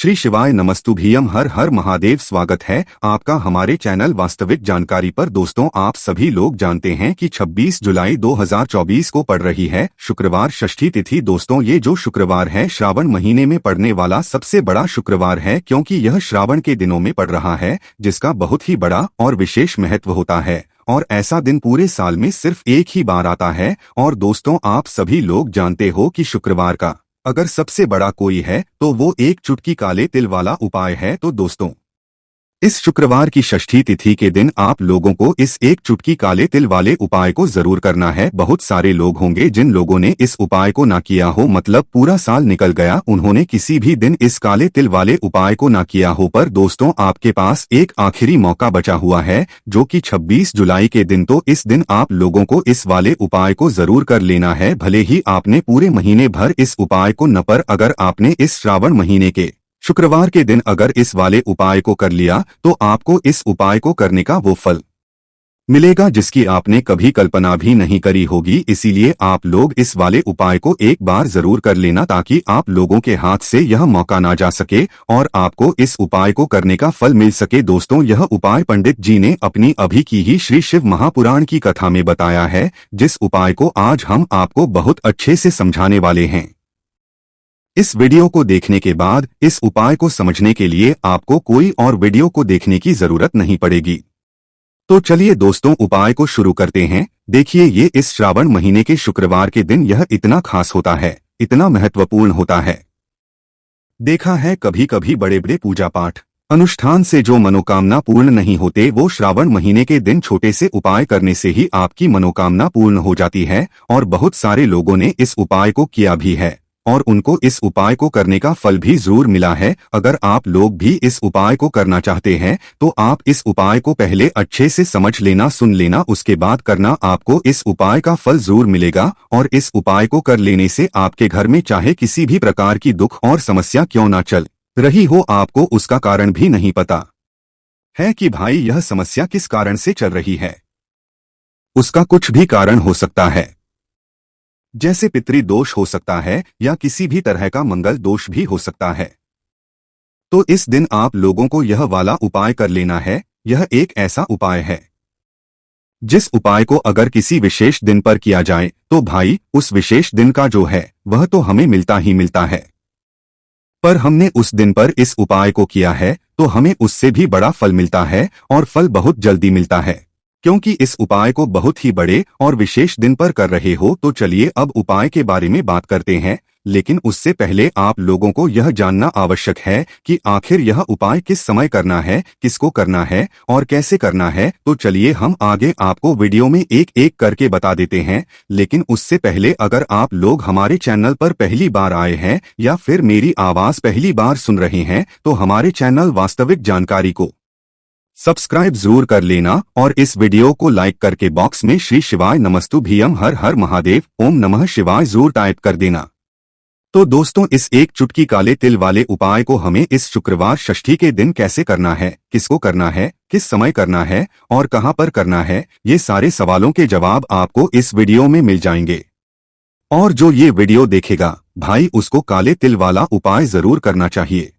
श्री शिवाय नमस्तुभ्यम। हर हर महादेव। स्वागत है आपका हमारे चैनल वास्तविक जानकारी पर। दोस्तों, आप सभी लोग जानते हैं कि 26 जुलाई 2024 को पड़ रही है शुक्रवार षष्ठी तिथि। दोस्तों, ये जो शुक्रवार है श्रावण महीने में पड़ने वाला सबसे बड़ा शुक्रवार है, क्योंकि यह श्रावण के दिनों में पड़ रहा है, जिसका बहुत ही बड़ा और विशेष महत्व होता है। और ऐसा दिन पूरे साल में सिर्फ एक ही बार आता है। और दोस्तों, आप सभी लोग जानते हो कि शुक्रवार का अगर सबसे बड़ा कोई है तो वो एक चुटकी काले तिल वाला उपाय है। तो दोस्तों, इस शुक्रवार की षष्ठी तिथि के दिन आप लोगों को इस एक चुटकी काले तिल वाले उपाय को जरूर करना है। बहुत सारे लोग होंगे जिन लोगों ने इस उपाय को ना किया हो, मतलब पूरा साल निकल गया, उन्होंने किसी भी दिन इस काले तिल वाले उपाय को ना किया हो। पर दोस्तों, आपके पास एक आखिरी मौका बचा हुआ है, जो कि 26 जुलाई के दिन। तो इस दिन आप लोगों को इस वाले उपाय को जरूर कर लेना है। भले ही आपने पूरे महीने भर इस उपाय को न, पर अगर आपने इस श्रावण महीने के शुक्रवार के दिन अगर इस वाले उपाय को कर लिया तो आपको इस उपाय को करने का वो फल मिलेगा जिसकी आपने कभी कल्पना भी नहीं करी होगी। इसीलिए आप लोग इस वाले उपाय को एक बार जरूर कर लेना, ताकि आप लोगों के हाथ से यह मौका ना जा सके और आपको इस उपाय को करने का फल मिल सके। दोस्तों, यह उपाय पंडित जी ने अपनी अभी की ही श्री शिव महापुराण की कथा में बताया है, जिस उपाय को आज हम आपको बहुत अच्छे से समझाने वाले हैं। इस वीडियो को देखने के बाद इस उपाय को समझने के लिए आपको कोई और वीडियो को देखने की जरूरत नहीं पड़ेगी। तो चलिए दोस्तों, उपाय को शुरू करते हैं। देखिए, ये इस श्रावण महीने के शुक्रवार के दिन यह इतना खास होता है, इतना महत्वपूर्ण होता है। देखा है कभी कभी बड़े बड़े पूजा पाठ अनुष्ठान से जो मनोकामना पूर्ण नहीं होते, वो श्रावण महीने के दिन छोटे से उपाय करने से ही आपकी मनोकामना पूर्ण हो जाती है। और बहुत सारे लोगों ने इस उपाय को किया भी है और उनको इस उपाय को करने का फल भी जरूर मिला है। अगर आप लोग भी इस उपाय को करना चाहते हैं तो आप इस उपाय को पहले अच्छे से समझ लेना, सुन लेना, उसके बाद करना। आपको इस उपाय का फल जरूर मिलेगा। और इस उपाय को कर लेने से आपके घर में चाहे किसी भी प्रकार की दुख और समस्या क्यों ना चल रही हो, आपको उसका कारण भी नहीं पता है कि भाई यह समस्या किस कारण से चल रही है। उसका कुछ भी कारण हो सकता है, जैसे पितृ दोष हो सकता है या किसी भी तरह का मंगल दोष भी हो सकता है। तो इस दिन आप लोगों को यह वाला उपाय कर लेना है। यह एक ऐसा उपाय है जिस उपाय को अगर किसी विशेष दिन पर किया जाए तो भाई उस विशेष दिन का जो है वह तो हमें मिलता ही मिलता है। पर हमने उस दिन पर इस उपाय को किया है तो हमें उससे भी बड़ा फल मिलता है, और फल बहुत जल्दी मिलता है, क्योंकि इस उपाय को बहुत ही बड़े और विशेष दिन पर कर रहे हो। तो चलिए अब उपाय के बारे में बात करते हैं, लेकिन उससे पहले आप लोगों को यह जानना आवश्यक है कि आखिर यह उपाय किस समय करना है, किसको करना है और कैसे करना है। तो चलिए हम आगे आपको वीडियो में एक एक करके बता देते हैं। लेकिन उससे पहले अगर आप लोग हमारे चैनल पर पहली बार आए हैं या फिर मेरी आवाज पहली बार सुन रहे हैं, तो हमारे चैनल वास्तविक जानकारी को सब्सक्राइब जरूर कर लेना और इस वीडियो को लाइक करके बॉक्स में श्री शिवाय नमस्तुभ्यम हर हर महादेव ओम नमः शिवाय जरूर टाइप कर देना। तो दोस्तों, इस एक चुटकी काले तिल वाले उपाय को हमें इस शुक्रवार षष्ठी के दिन कैसे करना है, किसको करना है, किस समय करना है और कहां पर करना है, ये सारे सवालों के जवाब आपको इस वीडियो में मिल जाएंगे। और जो ये वीडियो देखेगा भाई, उसको काले तिल वाला उपाय जरूर करना चाहिए,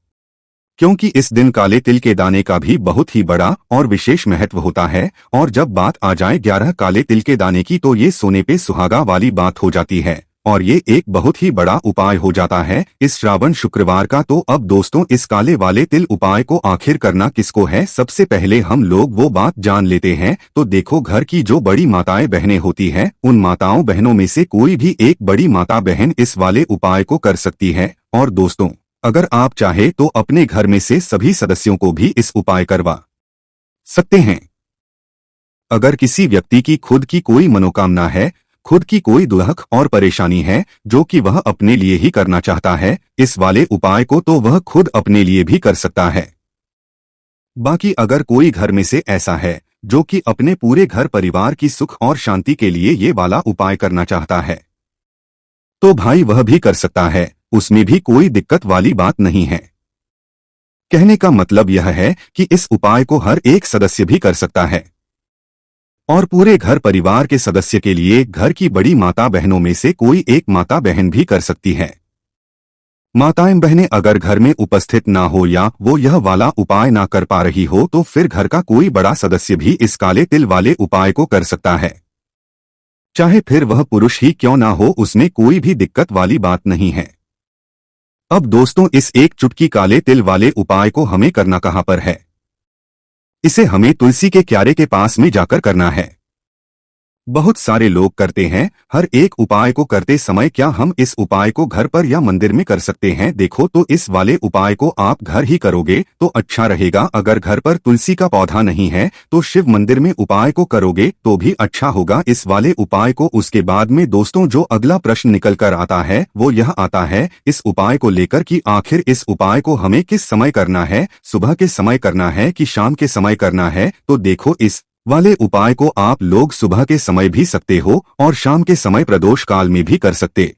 क्योंकि इस दिन काले तिल के दाने का भी बहुत ही बड़ा और विशेष महत्व होता है। और जब बात आ जाए 11 काले तिल के दाने की, तो ये सोने पे सुहागा वाली बात हो जाती है और ये एक बहुत ही बड़ा उपाय हो जाता है इस श्रावण शुक्रवार का। तो अब दोस्तों, इस काले वाले तिल उपाय को आखिर करना किसको है, सबसे पहले हम लोग वो बात जान लेते हैं। तो देखो, घर की जो बड़ी माताएं बहनें होती हैं, उन माताओं बहनों में से कोई भी एक बड़ी माता बहन इस वाले उपाय को कर सकती है। और दोस्तों, अगर आप चाहे तो अपने घर में से सभी सदस्यों को भी इस उपाय करवा सकते हैं। अगर किसी व्यक्ति की खुद की कोई मनोकामना है, खुद की कोई दुख और परेशानी है जो कि वह अपने लिए ही करना चाहता है इस वाले उपाय को, तो वह खुद अपने लिए भी कर सकता है। बाकी अगर कोई घर में से ऐसा है जो कि अपने पूरे घर परिवार की सुख और शांति के लिए ये वाला उपाय करना चाहता है, तो भाई वह भी कर सकता है, उसमें भी कोई दिक्कत वाली बात नहीं है। कहने का मतलब यह है कि इस उपाय को हर एक सदस्य भी कर सकता है और पूरे घर परिवार के सदस्य के लिए घर की बड़ी माता बहनों में से कोई एक माता बहन भी कर सकती है। माताएं बहनें अगर घर में उपस्थित ना हो या वो यह वाला उपाय ना कर पा रही हो तो फिर घर का कोई बड़ा सदस्य भी इस काले तिल वाले उपाय को कर सकता है। चाहे फिर वह पुरुष ही क्यों ना हो, उसमें कोई भी दिक्कत वाली बात नहीं है। अब दोस्तों, इस एक चुटकी काले तिल वाले उपाय को हमें करना कहां पर है? इसे हमें तुलसी के क्यारे के पास में जाकर करना है। बहुत सारे लोग करते हैं। हर एक उपाय को करते समय क्या हम इस उपाय को घर पर या मंदिर में कर सकते हैं? देखो, तो इस वाले उपाय को आप घर ही करोगे तो अच्छा रहेगा। अगर घर पर तुलसी का पौधा नहीं है तो शिव मंदिर में उपाय को करोगे तो भी अच्छा होगा इस वाले उपाय को। उसके बाद में दोस्तों, जो अगला प्रश्न निकल कर आता है वो यह आता है इस उपाय को लेकर कि आखिर इस उपाय को हमें किस समय करना है? सुबह के समय करना है कि शाम के समय करना है? तो देखो, इस वाले उपाय को आप लोग सुबह के समय भी सकते हो और शाम के समय प्रदोष काल में भी कर सकते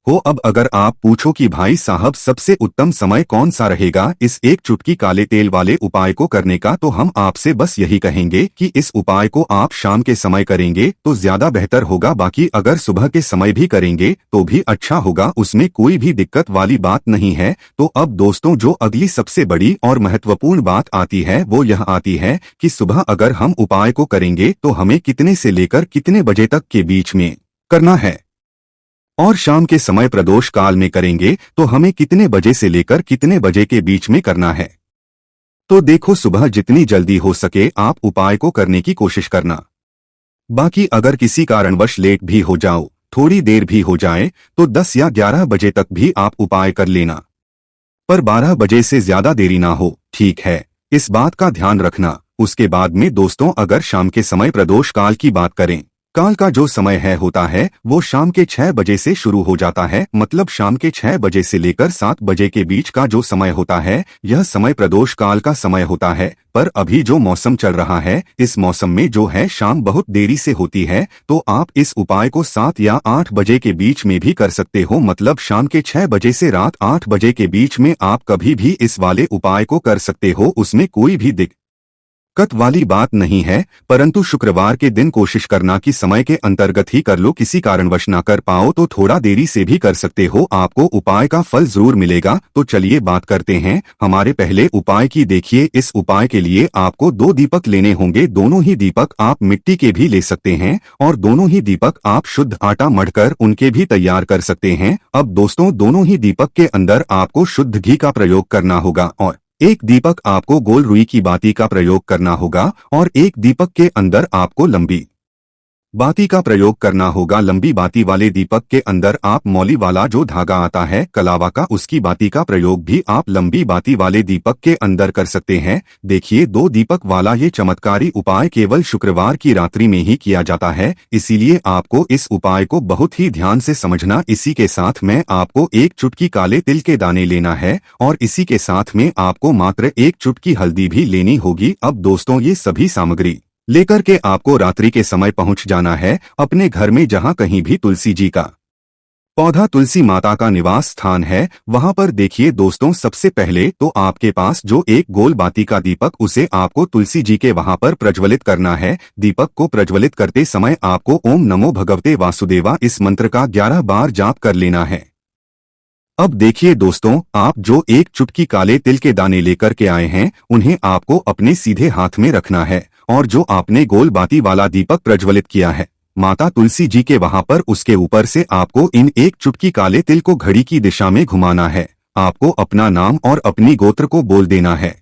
हो। अब अगर आप पूछो कि भाई साहब सबसे उत्तम समय कौन सा रहेगा इस एक चुटकी काले तेल वाले उपाय को करने का, तो हम आपसे बस यही कहेंगे कि इस उपाय को आप शाम के समय करेंगे तो ज्यादा बेहतर होगा। बाकी अगर सुबह के समय भी करेंगे तो भी अच्छा होगा, उसमें कोई भी दिक्कत वाली बात नहीं है। तो अब दोस्तों, जो अगली सबसे बड़ी और महत्वपूर्ण बात आती है वो यह आती है कि सुबह अगर हम उपाय को करेंगे तो हमें कितने से लेकर कितने बजे तक के बीच में करना है, और शाम के समय प्रदोष काल में करेंगे तो हमें कितने बजे से लेकर कितने बजे के बीच में करना है। तो देखो, सुबह जितनी जल्दी हो सके आप उपाय को करने की कोशिश करना। बाकी अगर किसी कारणवश लेट भी हो जाओ, थोड़ी देर भी हो जाए, तो 10 या 11 बजे तक भी आप उपाय कर लेना, पर 12 बजे से ज्यादा देरी ना हो, ठीक है? इस बात का ध्यान रखना। उसके बाद में दोस्तों, अगर शाम के समय प्रदोष काल की बात करें, काल का जो समय होता है वो शाम के 6 बजे से शुरू हो जाता है। मतलब शाम के 6 बजे से लेकर 7 बजे के बीच का जो समय होता है यह समय प्रदोष काल का समय होता है। पर अभी जो मौसम चल रहा है, इस मौसम में जो है शाम बहुत देरी से होती है, तो आप इस उपाय को 7 या 8 बजे के बीच में भी कर सकते हो। मतलब शाम के 6 बजे से रात 8 बजे के बीच में आप कभी भी इस वाले उपाय को कर सकते हो, उसमें कोई भी दिक्कत वाली बात नहीं है। परंतु शुक्रवार के दिन कोशिश करना कि समय के अंतर्गत ही कर लो। किसी कारणवश ना कर पाओ तो थोड़ा देरी से भी कर सकते हो, आपको उपाय का फल जरूर मिलेगा। तो चलिए बात करते हैं हमारे पहले उपाय की। देखिए, इस उपाय के लिए आपको 2 दीपक लेने होंगे। दोनों ही दीपक आप मिट्टी के भी ले सकते हैं और दोनों ही दीपक आप शुद्ध आटा मढ़कर उनके भी तैयार कर सकते हैं। अब दोस्तों, दोनों ही दीपक के अंदर आपको शुद्ध घी का प्रयोग करना होगा और एक दीपक आपको गोल रुई की बाती का प्रयोग करना होगा और एक दीपक के अंदर आपको लंबी बाती का प्रयोग करना होगा। लंबी बाती वाले दीपक के अंदर आप मौली वाला जो धागा आता है कलावा का, उसकी बाती का प्रयोग भी आप लंबी बाती वाले दीपक के अंदर कर सकते हैं। देखिए, 2 दीपक वाला ये चमत्कारी उपाय केवल शुक्रवार की रात्रि में ही किया जाता है, इसीलिए आपको इस उपाय को बहुत ही ध्यान से समझना। इसी के साथ में आपको एक चुटकी काले तिल के दाने लेना है और इसी के साथ में आपको मात्र एक चुटकी हल्दी भी लेनी होगी। अब दोस्तों, ये सभी सामग्री लेकर के आपको रात्रि के समय पहुंच जाना है अपने घर में, जहां कहीं भी तुलसी जी का पौधा, तुलसी माता का निवास स्थान है, वहां पर देखिए दोस्तों, सबसे पहले तो आपके पास जो एक गोल बाती का दीपक, उसे आपको तुलसी जी के वहां पर प्रज्वलित करना है। दीपक को प्रज्वलित करते समय आपको ओम नमो भगवते वासुदेवा इस मंत्र का 11 बार जाप कर लेना है। अब देखिए दोस्तों, आप जो एक चुटकी काले तिल के दाने लेकर के आए हैं उन्हें आपको अपने सीधे हाथ में रखना है और जो आपने गोल बाती वाला दीपक प्रज्वलित किया है माता तुलसी जी के वहां पर, उसके ऊपर से आपको इन एक चुटकी काले तिल को घड़ी की दिशा में घुमाना है। आपको अपना नाम और अपनी गोत्र को बोल देना है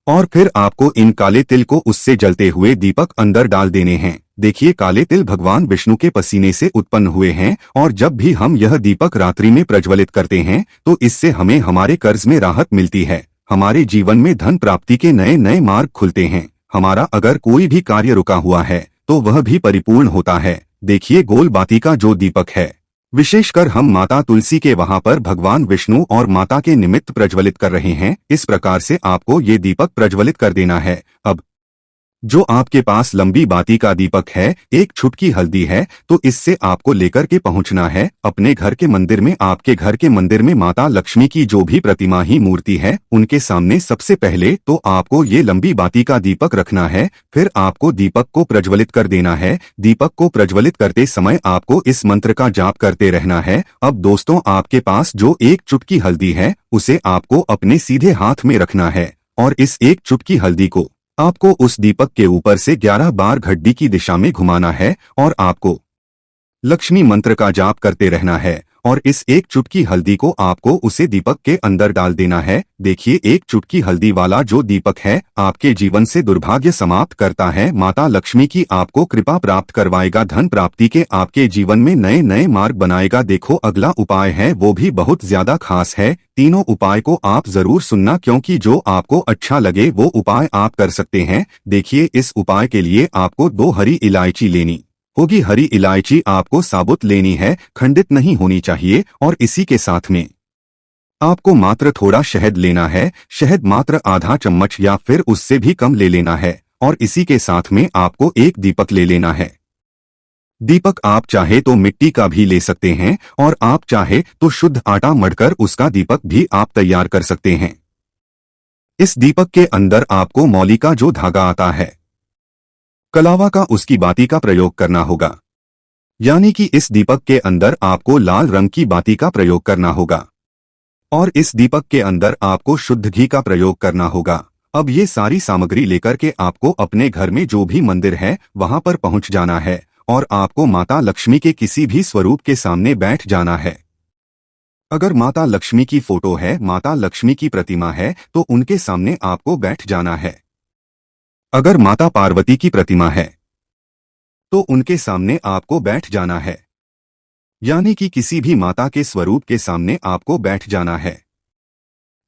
और फिर आपको इन काले तिल को उससे जलते हुए दीपक अंदर डाल देने हैं। देखिए, काले तिल भगवान विष्णु के पसीने से उत्पन्न हुए हैं और जब भी हम यह दीपक रात्रि में प्रज्वलित करते हैं तो इससे हमें हमारे कर्ज में राहत मिलती है, हमारे जीवन में धन प्राप्ति के नए नए मार्ग खुलते हैं, हमारा अगर कोई भी कार्य रुका हुआ है तो वह भी परिपूर्ण होता है। देखिए, गोल बाती का जो दीपक है विशेषकर हम माता तुलसी के वहां पर भगवान विष्णु और माता के निमित्त प्रज्वलित कर रहे हैं। इस प्रकार से आपको ये दीपक प्रज्वलित कर देना है। अब जो आपके पास लंबी बाती का दीपक है, एक छुटकी हल्दी है, तो इससे आपको लेकर के पहुंचना है अपने घर के मंदिर में। आपके घर के मंदिर में माता लक्ष्मी की जो भी प्रतिमा ही मूर्ति है, उनके सामने सबसे पहले तो आपको ये लंबी बाती का दीपक रखना है। फिर आपको दीपक को प्रज्वलित कर देना है। दीपक को प्रज्वलित करते समय आपको इस मंत्र का जाप करते रहना है। अब दोस्तों, आपके पास जो एक चुटकी हल्दी है, उसे आपको अपने सीधे हाथ में रखना है और इस एक चुटकी हल्दी को आपको उस दीपक के ऊपर से 11 बार घड्डी की दिशा में घुमाना है और आपको लक्ष्मी मंत्र का जाप करते रहना है और इस एक चुटकी हल्दी को आपको उसे दीपक के अंदर डाल देना है। देखिए, एक चुटकी हल्दी वाला जो दीपक है, आपके जीवन से दुर्भाग्य समाप्त करता है। माता लक्ष्मी की आपको कृपा प्राप्त करवाएगा, धन प्राप्ति के आपके जीवन में नए नए मार्ग बनाएगा। देखो, अगला उपाय है वो भी बहुत ज्यादा खास है। तीनों उपाय को आप जरूर सुनना, क्योंकि जो आपको अच्छा लगे वो उपाय आप कर सकते हैं। देखिए, इस उपाय के लिए आपको 2 हरी इलायची लेनी होगी। हरी इलायची आपको साबुत लेनी है, खंडित नहीं होनी चाहिए। और इसी के साथ में आपको मात्र थोड़ा शहद लेना है। शहद मात्र आधा चम्मच या फिर उससे भी कम ले लेना है। और इसी के साथ में आपको एक दीपक ले लेना है। दीपक आप चाहे तो मिट्टी का भी ले सकते हैं और आप चाहे तो शुद्ध आटा मढ़कर उसका दीपक भी आप तैयार कर सकते हैं। इस दीपक के अंदर आपको मौली का जो धागा आता है, कलावा का, उसकी बाती का प्रयोग करना होगा। यानी कि इस दीपक के अंदर आपको लाल रंग की बाती का प्रयोग करना होगा और इस दीपक के अंदर आपको शुद्ध घी का प्रयोग करना होगा। अब ये सारी सामग्री लेकर के आपको अपने घर में जो भी मंदिर है वहां पर पहुंच जाना है और आपको माता लक्ष्मी के किसी भी स्वरूप के सामने बैठ जाना है। अगर माता लक्ष्मी की फोटो है, माता लक्ष्मी की प्रतिमा है, तो उनके सामने आपको बैठ जाना है। अगर माता पार्वती की प्रतिमा है तो उनके सामने आपको बैठ जाना है। यानी कि किसी भी माता के स्वरूप के सामने आपको बैठ जाना है।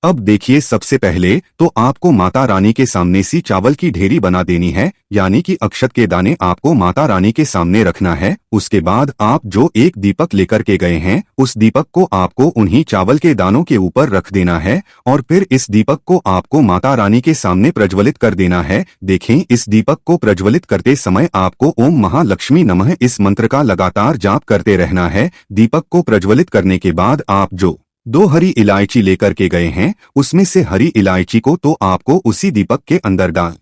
अब देखिए, सबसे पहले तो आपको माता रानी के सामने सी चावल की ढेरी बना देनी है। यानी कि अक्षत के दाने आपको माता रानी के सामने रखना है। उसके बाद आप जो एक दीपक लेकर के गए हैं, उस दीपक को आपको उन्हीं चावल के दानों के ऊपर रख देना है और फिर इस दीपक को आपको माता रानी के सामने प्रज्वलित कर देना है। देखें, इस दीपक को प्रज्वलित करते समय आपको ओम महालक्ष्मी नमः इस मंत्र का लगातार जाप करते रहना है। दीपक को प्रज्वलित करने के बाद आप जो 2 हरी इलायची लेकर के गए हैं, उसमें से हरी इलायची को तो आपको उसी दीपक के अंदर डाल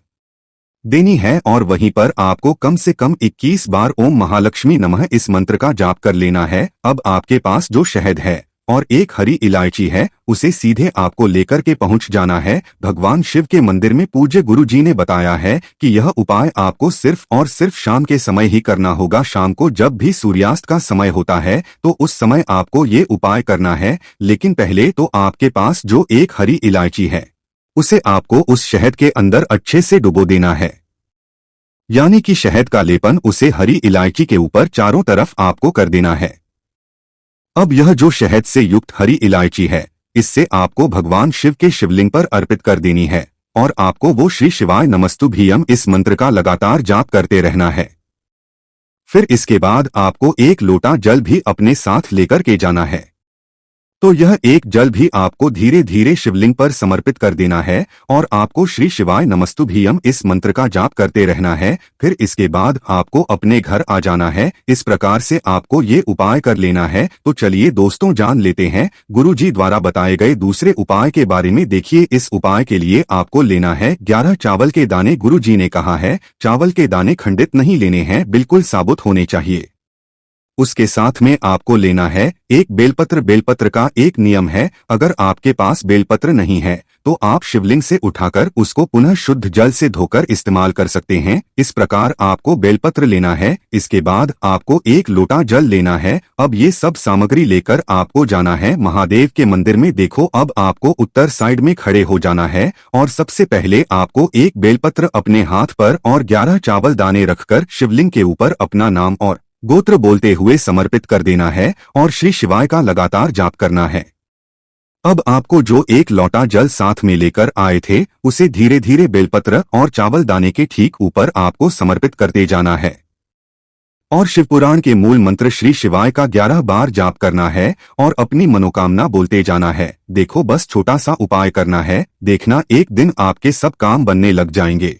देनी है और वहीं पर आपको कम से कम 21 बार ओम महालक्ष्मी नमः इस मंत्र का जाप कर लेना है। अब आपके पास जो शहद है और एक हरी इलायची है, उसे सीधे आपको लेकर के पहुंच जाना है भगवान शिव के मंदिर में। पूज्य गुरु जी ने बताया है कि यह उपाय आपको सिर्फ और सिर्फ शाम के समय ही करना होगा। शाम को जब भी सूर्यास्त का समय होता है, तो उस समय आपको ये उपाय करना है। लेकिन पहले तो आपके पास जो एक हरी इलायची है, उसे आपको उस शहद के अंदर अच्छे से डुबो देना है। यानी कि शहद का लेपन उसे हरी इलायची के ऊपर चारों तरफ आपको कर देना है। अब यह जो शहद से युक्त हरी इलायची है, इससे आपको भगवान शिव के शिवलिंग पर अर्पित कर देनी है और आपको वो श्री शिवाय नमस्तुभ्यम इस मंत्र का लगातार जाप करते रहना है। फिर इसके बाद आपको एक लोटा जल भी अपने साथ लेकर के जाना है। तो यह एक जल भी आपको धीरे धीरे शिवलिंग पर समर्पित कर देना है और आपको श्री शिवाय नमस्तुभ्यम इस मंत्र का जाप करते रहना है। फिर इसके बाद आपको अपने घर आ जाना है। इस प्रकार से आपको ये उपाय कर लेना है। तो चलिए दोस्तों, जान लेते हैं गुरुजी द्वारा बताए गए दूसरे उपाय के बारे में। देखिए, इस उपाय के लिए आपको लेना है 11 चावल के दाने। गुरुजी ने कहा है चावल के दाने खंडित नहीं लेने हैं, बिल्कुल साबुत होने चाहिए। उसके साथ में आपको लेना है एक बेलपत्र। बेलपत्र का एक नियम है, अगर आपके पास बेलपत्र नहीं है तो आप शिवलिंग से उठाकर उसको पुनः शुद्ध जल से धोकर इस्तेमाल कर सकते हैं। इस प्रकार आपको बेलपत्र लेना है। इसके बाद आपको एक लोटा जल लेना है। अब ये सब सामग्री लेकर आपको जाना है महादेव के मंदिर में। देखो, अब आपको उत्तर साइड में खड़े हो जाना है और सबसे पहले आपको एक बेलपत्र अपने हाथ पर और 11 चावल दाने रखकर शिवलिंग के ऊपर अपना नाम और गोत्र बोलते हुए समर्पित कर देना है और श्री शिवाय का लगातार जाप करना है। अब आपको जो एक लोटा जल साथ में लेकर आए थे, उसे धीरे धीरे बेलपत्र और चावल दाने के ठीक ऊपर आपको समर्पित करते जाना है और शिवपुराण के मूल मंत्र श्री शिवाय का 11 बार जाप करना है और अपनी मनोकामना बोलते जाना है। देखो, बस छोटा सा उपाय करना है, देखना एक दिन आपके सब काम बनने लग जाएंगे।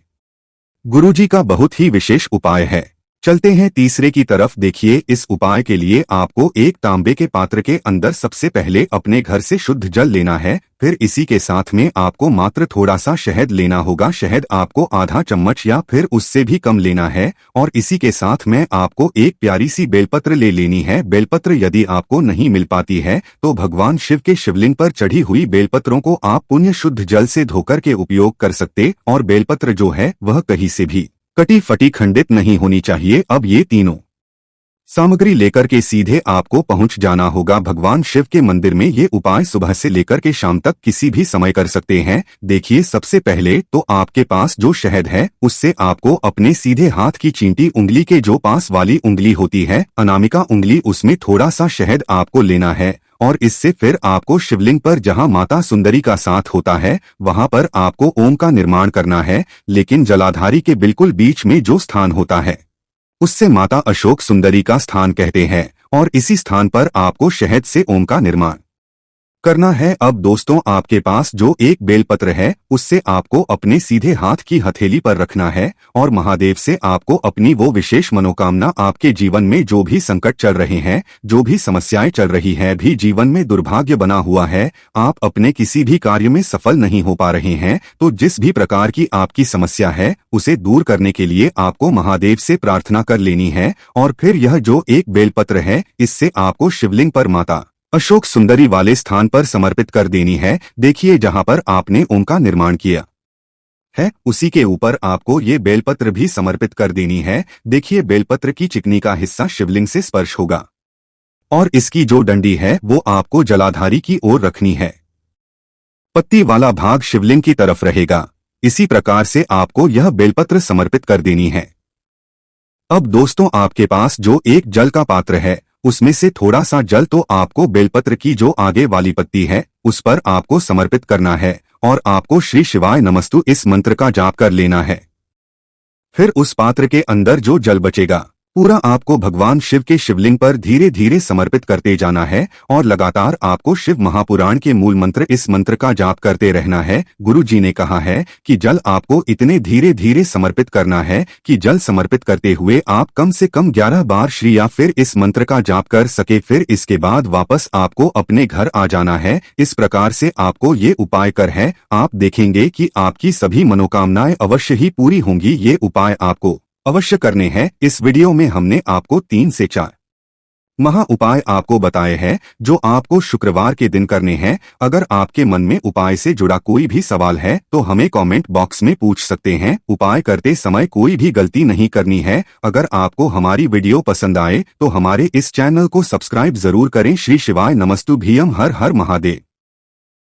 गुरुजी का बहुत ही विशेष उपाय है। चलते हैं तीसरे की तरफ। देखिए, इस उपाय के लिए आपको एक तांबे के पात्र के अंदर सबसे पहले अपने घर से शुद्ध जल लेना है। फिर इसी के साथ में आपको मात्र थोड़ा सा शहद लेना होगा। शहद आपको आधा चम्मच या फिर उससे भी कम लेना है। और इसी के साथ में आपको एक प्यारी सी बेलपत्र ले लेनी है। बेलपत्र यदि आपको नहीं मिल पाती है तो भगवान शिव के शिवलिंग पर चढ़ी हुई बेलपत्रों को आप पुण्य शुद्ध जल से धोकर के उपयोग कर सकते। और बेलपत्र जो है वह कहीं से भी कटी फटी खंडित नहीं होनी चाहिए। अब ये तीनों सामग्री लेकर के सीधे आपको पहुंच जाना होगा भगवान शिव के मंदिर में। ये उपाय सुबह से लेकर के शाम तक किसी भी समय कर सकते हैं। देखिए, सबसे पहले तो आपके पास जो शहद है उससे आपको अपने सीधे हाथ की चींटी उंगली के जो पास वाली उंगली होती है, अनामिका उंगली, उसमें थोड़ा सा शहद आपको लेना है। और इससे फिर आपको शिवलिंग पर जहां माता सुंदरी का साथ होता है वहां पर आपको ओम का निर्माण करना है। लेकिन जलाधारी के बिल्कुल बीच में जो स्थान होता है उससे माता अशोक सुंदरी का स्थान कहते हैं। और इसी स्थान पर आपको शहद से ओम का निर्माण करना है। अब दोस्तों, आपके पास जो एक बेलपत्र है उससे आपको अपने सीधे हाथ की हथेली पर रखना है और महादेव से आपको अपनी वो विशेष मनोकामना, आपके जीवन में जो भी संकट चल रहे हैं, जो भी समस्याएं चल रही है, भी जीवन में दुर्भाग्य बना हुआ है, आप अपने किसी भी कार्य में सफल नहीं हो पा रहे हैं, तो जिस भी प्रकार की आपकी समस्या है उसे दूर करने के लिए आपको महादेव से प्रार्थना कर लेनी है। और फिर यह जो एक बेलपत्र है इससे आपको शिवलिंग पर माता अशोक सुंदरी वाले स्थान पर समर्पित कर देनी है। देखिए, जहां पर आपने ओम का निर्माण किया है उसी के ऊपर आपको ये बेलपत्र भी समर्पित कर देनी है। देखिए, बेलपत्र की चिकनी का हिस्सा शिवलिंग से स्पर्श होगा और इसकी जो डंडी है वो आपको जलाधारी की ओर रखनी है। पत्ती वाला भाग शिवलिंग की तरफ रहेगा। इसी प्रकार से आपको यह बेलपत्र समर्पित कर देनी है। अब दोस्तों, आपके पास जो एक जल का पात्र है उसमें से थोड़ा सा जल तो आपको बेलपत्र की जो आगे वाली पत्ती है उस पर आपको समर्पित करना है और आपको श्री शिवाय नमस्तु इस मंत्र का जाप कर लेना है। फिर उस पात्र के अंदर जो जल बचेगा पूरा आपको भगवान शिव के शिवलिंग पर धीरे धीरे समर्पित करते जाना है और लगातार आपको शिव महापुराण के मूल मंत्र, इस मंत्र का जाप करते रहना है। गुरु जी ने कहा है कि जल आपको इतने धीरे धीरे समर्पित करना है कि जल समर्पित करते हुए आप कम से कम 11 बार श्री या फिर इस मंत्र का जाप कर सके। फिर इसके बाद वापस आपको अपने घर आ जाना है। इस प्रकार से आपको ये उपाय कर है, आप देखेंगे कि आपकी सभी मनोकामनाएं अवश्य ही पूरी होंगी। ये उपाय आपको अवश्य करने हैं। इस वीडियो में हमने आपको 3 से 4 महा उपाय आपको बताए हैं जो आपको शुक्रवार के दिन करने हैं। अगर आपके मन में उपाय से जुड़ा कोई भी सवाल है तो हमें कमेंट बॉक्स में पूछ सकते हैं। उपाय करते समय कोई भी गलती नहीं करनी है। अगर आपको हमारी वीडियो पसंद आए तो हमारे इस चैनल को सब्सक्राइब जरूर करें। श्री शिवाय नमस्तु भीयम। हर हर महादेव।